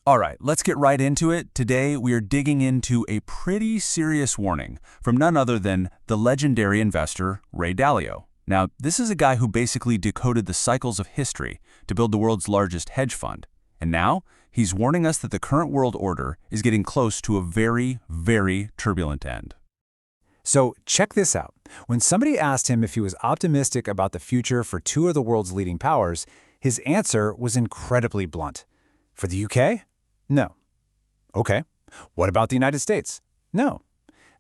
All right, let's get right into it. Today, we are digging into a pretty serious warning from none other than the legendary investor Ray Dalio. Now, this is a guy who basically decoded the cycles of history to build the world's largest hedge fund. And now, he's warning us that the current world order is getting close to a very, very turbulent end. So check this out. When somebody asked him if he was optimistic about the future for two of the world's leading powers, his answer was incredibly blunt. For the UK? No. Okay. What about the United States? No.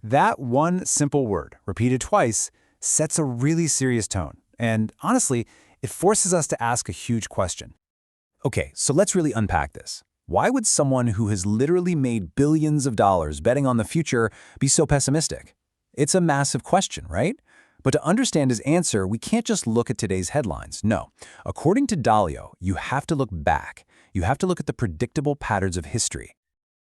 That one simple word, repeated twice, sets a really serious tone. And honestly, it forces us to ask a huge question. Okay, so let's really unpack this. Why would someone who has literally made billions of dollars betting on the future be so pessimistic? It's a massive question, right? But to understand his answer, we can't just look at today's headlines. No. According to Dalio, you have to look back. You have to look at the predictable patterns of history.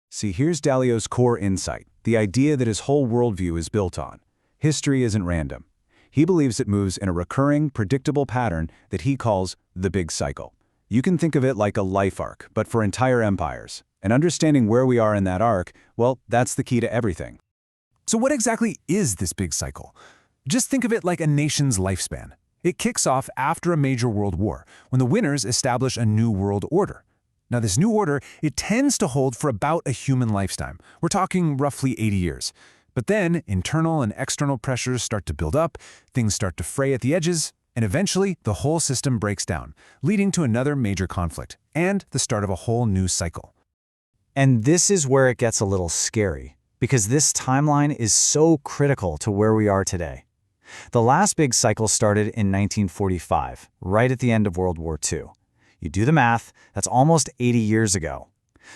See, here's Dalio's core insight, the idea that his whole worldview is built on. History isn't random. He believes it moves in a recurring, predictable pattern that he calls the big cycle. You can think of it like a life arc, but for entire empires. And understanding where we are in that arc, well, that's the key to everything. So what exactly is this big cycle? Just think of it like a nation's lifespan. It kicks off after a major world war, when the winners establish a new world order. Now this new order, it tends to hold for about a human lifetime. We're talking roughly 80 years. But then internal and external pressures start to build up, things start to fray at the edges, and eventually the whole system breaks down, leading to another major conflict and the start of a whole new cycle. And this is where it gets a little scary, because this timeline is so critical to where we are today. The last big cycle started in 1945, right at the end of World War II. You do the math, that's almost 80 years ago.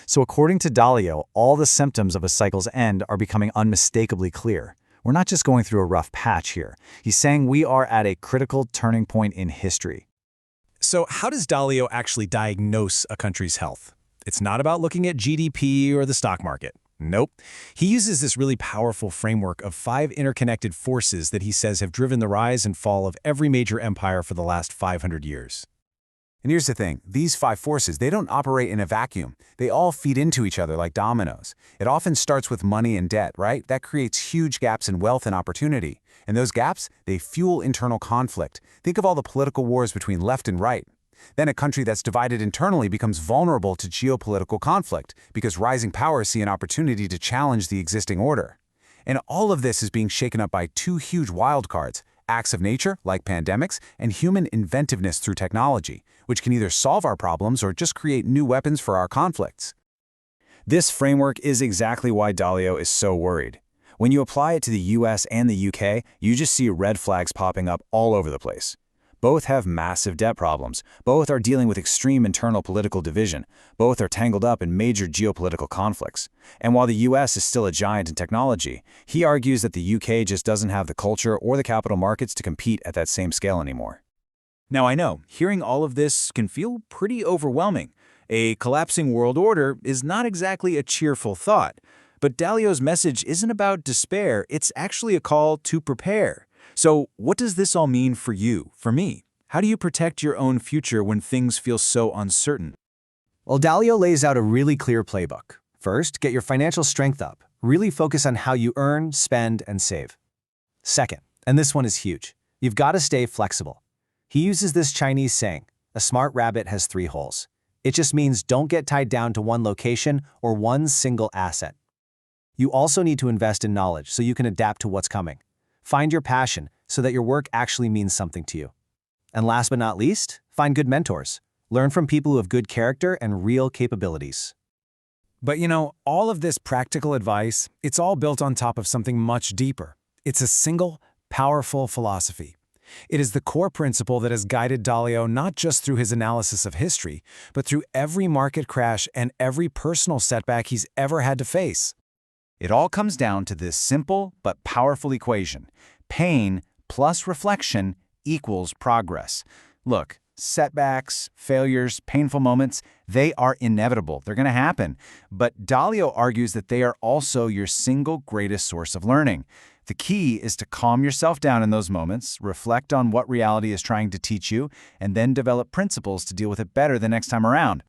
So according to Dalio, all the symptoms of a cycle's end are becoming unmistakably clear. We're not just going through a rough patch here. He's saying we are at a critical turning point in history. So how does Dalio actually diagnose a country's health? It's not about looking at GDP or the stock market. Nope. He uses this really powerful framework of 5 interconnected forces that he says have driven the rise and fall of every major empire for the last 500 years. And here's the thing, these 5 forces, they don't operate in a vacuum. They all feed into each other like dominoes. It often starts with money and debt, right? That creates huge gaps in wealth and opportunity. And those gaps, they fuel internal conflict. Think of all the political wars between left and right. Then a country that's divided internally becomes vulnerable to geopolitical conflict because rising powers see an opportunity to challenge the existing order. And all of this is being shaken up by 2 huge wildcards, acts of nature, like pandemics, and human inventiveness through technology, which can either solve our problems or just create new weapons for our conflicts. This framework is exactly why Dalio is so worried. When you apply it to the US and the UK, you just see red flags popping up all over the place. Both have massive debt problems. Both are dealing with extreme internal political division. Both are tangled up in major geopolitical conflicts. And while the US is still a giant in technology, he argues that the UK just doesn't have the culture or the capital markets to compete at that same scale anymore. Now I know, hearing all of this can feel pretty overwhelming. A collapsing world order is not exactly a cheerful thought. But Dalio's message isn't about despair, it's actually a call to prepare. So what does this all mean for you, for me? How do you protect your own future when things feel so uncertain? Well, Dalio lays out a really clear playbook. First, get your financial strength up. Really focus on how you earn, spend, and save. Second, and this one is huge, you've got to stay flexible. He uses this Chinese saying, a smart rabbit has 3 holes. It just means don't get tied down to one location or one single asset. You also need to invest in knowledge so you can adapt to what's coming. Find your passion so that your work actually means something to you. And last but not least, find good mentors. Learn from people who have good character and real capabilities. But you know, all of this practical advice, it's all built on top of something much deeper. It's a single, powerful philosophy. It is the core principle that has guided Dalio not just through his analysis of history, but through every market crash and every personal setback he's ever had to face. It all comes down to this simple but powerful equation. Pain plus reflection equals progress. Look, setbacks, failures, painful moments, they are inevitable. They're going to happen. But Dalio argues that they are also your single greatest source of learning. The key is to calm yourself down in those moments, reflect on what reality is trying to teach you, and then develop principles to deal with it better the next time around.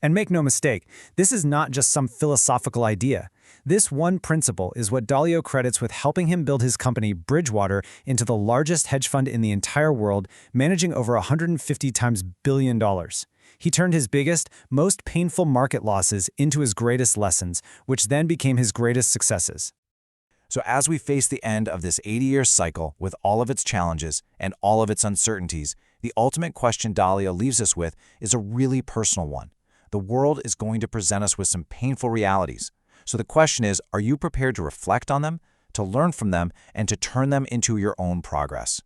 And make no mistake, this is not just some philosophical idea. This one principle is what Dalio credits with helping him build his company Bridgewater into the largest hedge fund in the entire world, managing over 150 times billion dollars. He turned his biggest, most painful market losses into his greatest lessons, which then became his greatest successes. So as we face the end of this 80-year cycle with all of its challenges and all of its uncertainties, the ultimate question Dalio leaves us with is a really personal one. The world is going to present us with some painful realities. So the question is, are you prepared to reflect on them, to learn from them, and to turn them into your own progress?